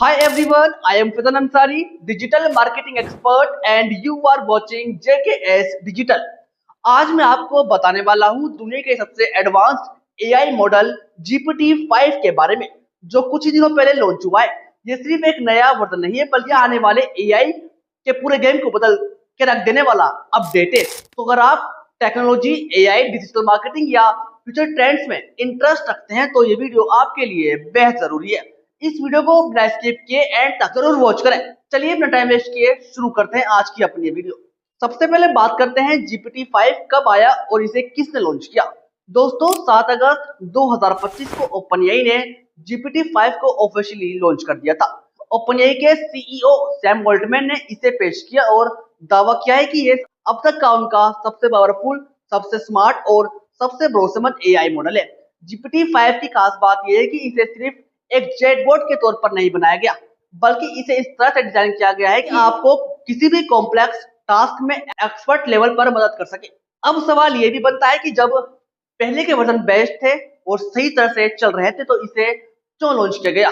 Hi everyone, I am Fidan Ansari, digital marketing expert and you are watching JKS Digital। आज मैं आपको बताने वाला हूँ दुनिया के सबसे एडवांस्ड एआई मॉडल GPT-5 के बारे में, जो कुछ ही दिनों पहले लॉन्च हुआ है। ये सिर्फ एक नया वर्जन नहीं है, बल्कि आने वाले एआई के पूरे गेम को बदल के रख देने वाला अपडेट है। तो अगर आप टेक्नोलॉजी, एआई, डिजिटल मार्केटिंग या फ्यूचर ट्रेंड्स में इंटरेस्ट रखते हैं तो ये वीडियो आपके लिए बेहद जरूरी है। इस वीडियो को बिना स्किप किए एंड तक जरूर वॉच करें। चलिए अपना टाइम वेस्ट किए शुरू करते हैं आज की अपनी वीडियो। सबसे पहले बात करते हैं GPT-5 कब आया और इसे किसने लॉन्च किया। दोस्तों 7 अगस्त 2025 को ओपनएआई ने GPT-5 को ऑफिशियली लॉन्च कर दिया था। ओपनएआई के सीईओ सैम ऑल्टमैन ने इसे पेश किया और दावा किया है कि ये अब तक का उनका सबसे पावरफुल, सबसे स्मार्ट और सबसे भरोसेमंद एआई मॉडल है। GPT-5 की खास बात यह है कि इसे सिर्फ एक चैटबॉट के तौर पर नहीं बनाया गया, बल्कि इसे इस तरह से डिजाइन किया गया है कि आपको किसी भी कॉम्प्लेक्स टास्क में एक्सपर्ट लेवल पर मदद कर सके। अब सवाल ये भी बनता है कि जब पहले के वर्जन बेस्ट थे और सही तरह से चल रहे थे तो इसे क्यों लॉन्च किया गया।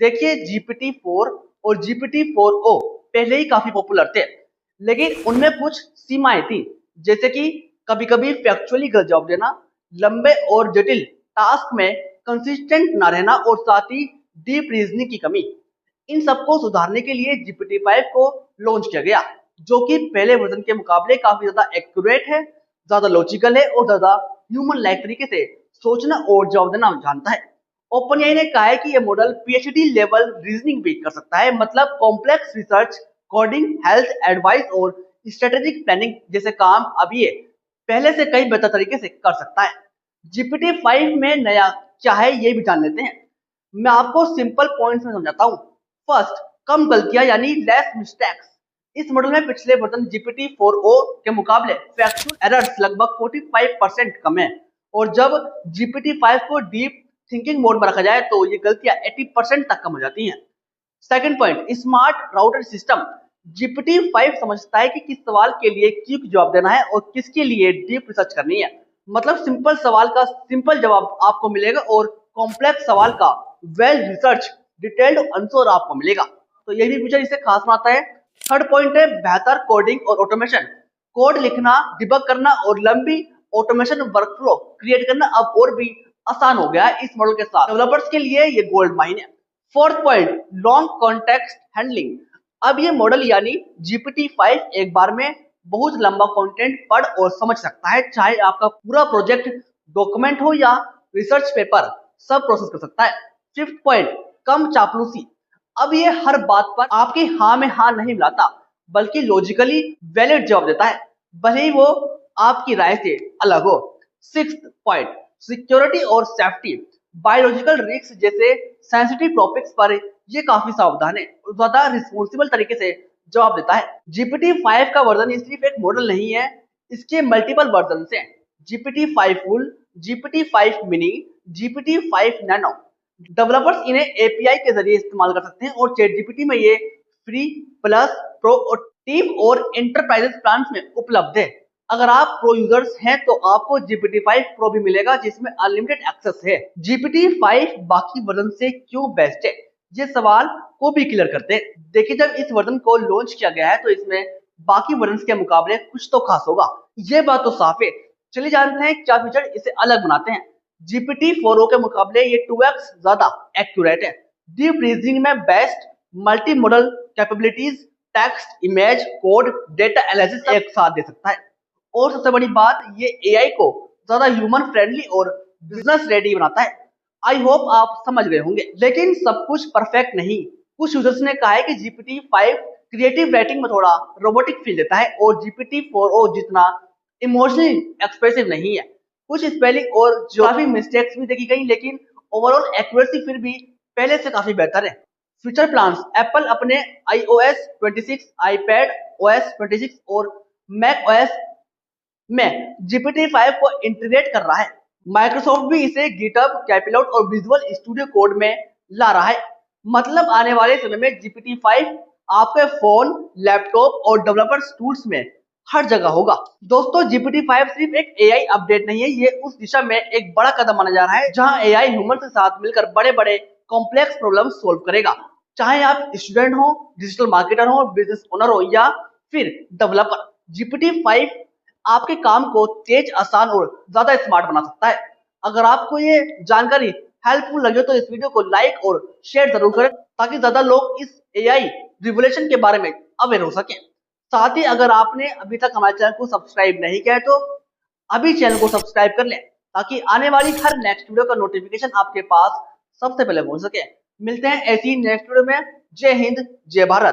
देखिए GPT-4 और GPT-4o पहले ही काफी पॉपुलर थे, लेकिन उनमें कुछ सीमाएं थी, जैसे कि कभी कभी फैक्चुअली गलत जवाब देना, लंबे और जटिल टास्क में कंसिस्टेंट ना रहना और साथ ही डीप रीजनिंग की कमी। इन सबको सुधारने के लिए GPT-5 को लॉन्च किया गया, जो कि पहले वर्जन के मुकाबले काफी ज्यादा एक्यूरेट है, ज्यादा लॉजिकल है और ज्यादा ह्यूमन लाइक तरीके से सोचना और जवाब देना जानता है। ओपनएआई ने कहा है कि यह मॉडल PhD लेवल रीजनिंग भी कर सकता है, मतलब complex research, coding, health advice और स्ट्रेटेजिक प्लानिंग जैसे काम अब ये पहले से कई बेहतर तरीके से कर सकता है। GPT-5 में नया क्या है ये भी जान लेते हैं। मैं आपको सिंपल पॉइंट्स में समझाता हूँ। फर्स्ट, कम गलतियां यानी लेस मिस्टेक्स। इस मॉडल में पिछले वर्जन GPT-4o के मुकाबले फैक्चुअल एरर्स लगभग 45% कम है, और जब GPT-5 को डीप थिंकिंग मोड में रखा जाए तो ये गलतियां 80% तक कम हो जाती हैं। Second point, smart router system. GPT-5 समझता है कि किस सवाल के लिए क्विक जवाब देना है और किसके लिए डीप रिसर्च करनी है। मतलब सिंपल सवाल का सिंपल जवाब आपको मिलेगा और कॉम्प्लेक्स सवाल का वेल रिसर्च डिटेल्ड आंसर आपको मिलेगा। तो ये भी फीचर इसे खास बनाता है। थर्ड पॉइंट है बेहतर कोडिंग और ऑटोमेशन। कोड लिखना, डिबग करना और लंबी ऑटोमेशन वर्कफ्लो क्रिएट करना अब और भी आसान हो गया है इस मॉडल के साथ। डेवलपर्स के लिए ये गोल्ड माइन है। Fourth point, long context handling. अब ये मॉडल यानी GPT-5 एक बार में बहुत लंबा कंटेंट पढ़ और समझ सकता है, चाहे आपका पूरा प्रोजेक्ट डॉक्यूमेंट हो या रिसर्च पेपर, सब प्रोसेस कर सकता है। फिफ्थ पॉइंट, कम चापलूसी। अब ये हर बात पर आपकी हाँ में हाँ नहीं मिलाता, बल्कि लॉजिकली वैलिड जवाब देता है, भले ही वो आपकी राय से अलग हो। सिक्स्थ पॉइंट, सिक्योरिटी और सेफ्टी। बायोलॉजिकल रिस्क जैसे सेंसिटिव टॉपिक्स पर ये काफी सावधान है और ज्यादा रिस्पॉन्सिबल तरीके से जवाब देता है। GPT-5 का वर्जन सिर्फ एक मॉडल नहीं है, इसके मल्टीपल वर्जन हैं। GPT-5 full, GPT-5 mini, GPT-5 nano. Developers इन्हें API के जरिए इस्तेमाल कर सकते हैं और ChatGPT में ये फ्री, प्लस, प्रो और टीम और एंटरप्राइजेस प्लान्स में उपलब्ध है। अगर आप प्रो यूजर्स हैं तो आपको GPT-5 प्रो भी मिलेगा, जिसमें अनलिमिटेड एक्सेस है। GPT-5 बाकी वर्जन से क्यों बेस्ट है, ये सवाल को भी क्लियर करते हैं। देखिए, जब इस वर्जन को लॉन्च किया गया है तो इसमें बाकी वर्जन के मुकाबले कुछ तो खास होगा, ये बात तो साफ है। चलिए जानते हैं क्या फीचर इसे अलग बनाते हैं। GPT-4o के मुकाबले ये 2x ज्यादा एक्यूरेट है। डीप रीजनिंग में best, multi modal capabilities, text, image, code, data analysis एक साथ दे सकता है। और सबसे बड़ी बात, ये एआई को ज्यादा ह्यूमन फ्रेंडली और बिजनेस रेडी बनाता है। आई होप आप समझ गए होंगे, लेकिन सब कुछ परफेक्ट नहीं। कुछ यूजर्स ने कहा है कि GPT-5 क्रिएटिव राइटिंग में थोड़ा रोबोटिक फील देता है और GPT-4o जितना इमोशनली एक्सप्रेसिव नहीं है। कुछ स्पेलिंग और ज्योग्राफी मिस्टेक्स भी देखी गई, लेकिन ओवरऑल एक्यूरेसी फिर भी पहले से काफी बेहतर है। फ्यूचर प्लान्स, एप्पल अपने iOS 26, iPad OS 26 और Mac OS में GPT-5 को इंटीग्रेट कर रहा है। माइक्रोसॉफ्ट भी इसे GitHub, कैपिलॉट और विजुअल स्टूडियो कोड में ला रहा है। मतलब आने वाले समय में GPT-5 आपके फोन, लैपटॉप और डेवलपर्स टूल्स में हर जगह होगा। दोस्तों GPT-5 सिर्फ एक एआई अपडेट नहीं है, ये उस दिशा में एक बड़ा कदम माना जा रहा है जहां एआई ह्यूमन के साथ मिलकर बड़े बड़े कॉम्प्लेक्स प्रॉब्लम सोल्व करेगा। चाहे आप स्टूडेंट हो, डिजिटल मार्केटर हो, बिजनेस ओनर हो या फिर डेवलपर, GPT-5 आपके काम को तेज, आसान और ज्यादा स्मार्ट बना सकता है। अगर आपको ये जानकारी हेल्पफुल लगे तो इस वीडियो को लाइक और शेयर जरूर करें ताकि ज्यादा लोग इस एआई रिवोल्यूशन के बारे में अवेयर हो सके। साथ ही अगर आपने अभी तक हमारे चैनल को सब्सक्राइब नहीं किया है तो अभी चैनल को सब्सक्राइब कर लें ताकि आने वाली हर नेक्स्ट वीडियो का नोटिफिकेशन आपके पास सबसे पहले पहुंच सके। मिलते हैं ऐसी नेक्स्ट वीडियो में। जय हिंद, जय भारत।